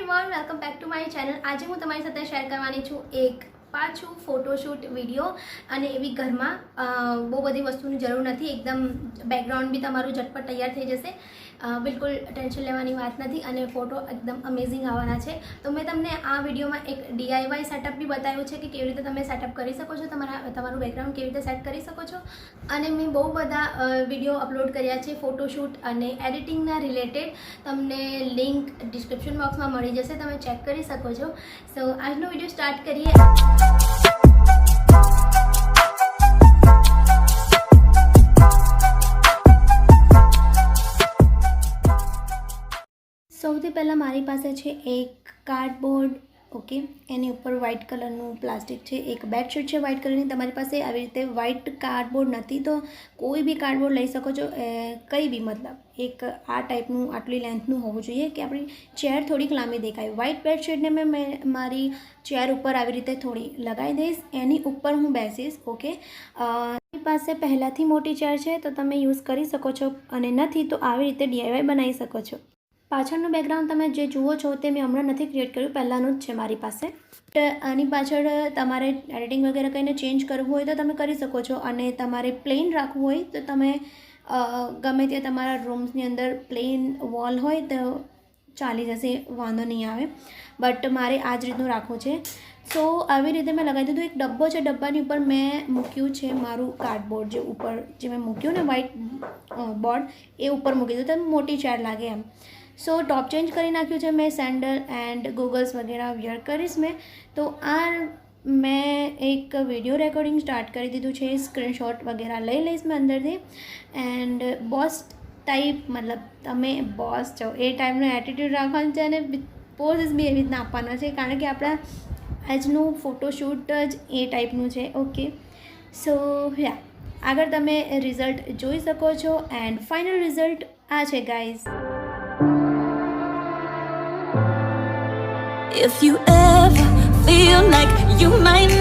Everyone, welcome back to my channel. આજે હું તમારી સાથે શેર કરવાની છું એક પાછું ફોટોશૂટ વિડીયો। અને એવી ઘરમાં બહુ બધી વસ્તુની જરૂર નથી, એકદમ બેકગ્રાઉન્ડ બી તમારું ઝટપટ તૈયાર થઈ જશે। બિલકુલ ટેન્શન લેવાની વાત નથી અને ફોટો એકદમ અમેઝિંગ આવવાના છે। તો મેં તમને આ વિડીયોમાં એક DIY સેટઅપ બી બતાવ્યું છે કે કેવી રીતે તમે સેટઅપ કરી શકો છો, તમારું બેકગ્રાઉન્ડ કેવી રીતે સેટ કરી શકો છો। અને મેં બહુ બધા વિડીયો અપલોડ કર્યા છે ફોટોશૂટ અને એડિટિંગના રિલેટેડ, તમને લિંક ડિસ્ક્રિપ્શન બોક્સમાં મળી જશે, તમે ચેક કરી શકો છો। સો આજનો વિડીયો સ્ટાર્ટ કરીએ। સૌથી પહેલાં મારી પાસે છે એક કાર્ડબોર્ડ, ઓકે, એની ઉપર વ્હાઇટ કલરનું પ્લાસ્ટિક છે, એક બેડશીટ છે વ્હાઇટ કલરની। તમારી પાસે આવી રીતે વ્હાઇટ કાર્ડબોર્ડ નથી તો કોઈ બી કાર્ડબોર્ડ લઈ શકો છો, કંઈ બી, મતલબ એક આ ટાઈપનું આટલી લેન્થનું હોવું જોઈએ કે આપણી ચેર થોડીક લાંબી દેખાય। વ્હાઇટ બેડશીટને મેં મારી ચેર ઉપર આવી રીતે થોડી લગાવી દઈશ, એની ઉપર હું બેસીશ, ઓકે। તમારી પાસે પહેલાંથી મોટી ચેર છે તો તમે યુઝ કરી શકો છો, અને નથી તો આવી રીતે DIY બનાવી શકો છો। પાછળનું બેકગ્રાઉન્ડ તમે જે જુઓ છો તે મેં હમણાં નથી ક્રિએટ કર્યું, પહેલાંનું જ છે મારી પાસે। આની પાછળ તમારે એડિટિંગ વગેરે કંઈને ચેન્જ કરવું હોય તો તમે કરી શકો છો, અને તમારે પ્લેન રાખવું હોય તો તમે ગમે તે તમારા રૂમ્સની અંદર પ્લેન વોલ હોય તો ચાલી જશે, વાંધો નહીં આવે, બટ મારે આ જ રીતનું રાખવું છે। સો આવી રીતે મેં લગાવી દીધું। એક ડબ્બો છે, ડબ્બાની ઉપર મેં મૂક્યું છે મારું કાર્ડબોર્ડ, જે ઉપર જે મેં મૂક્યું ને વ્હાઇટ બોર્ડ, એ ઉપર મૂકી દીધું તો મોટી ચેર લાગે એમ। સો ટોપ ચેન્જ કરી નાખ્યું છે મેં, સેન્ડલ એન્ડ ગોગલ્સ વગેરે વિયર કરીશ મેં। તો આ મેં એક વિડીયો રેકોર્ડિંગ સ્ટાર્ટ કરી દીધું છે, સ્ક્રીનશોટ વગેરે લઈ લઈશ મેં અંદરથી। એન્ડ બોસ ટાઈપ, મતલબ તમે બોસ છો એ ટાઈપનો એટીટ્યૂડ રાખવાનો છે, અને પોઝિસ બી એવી રીતના આપવાના છે, કારણ કે આપણા આજનું ફોટોશૂટ જ એ ટાઈપનું છે, ઓકે। સો યા, આગળ તમે રિઝલ્ટ જોઈ શકો છો, એન્ડ ફાઇનલ રિઝલ્ટ આ છે guys. If you ever feel like you might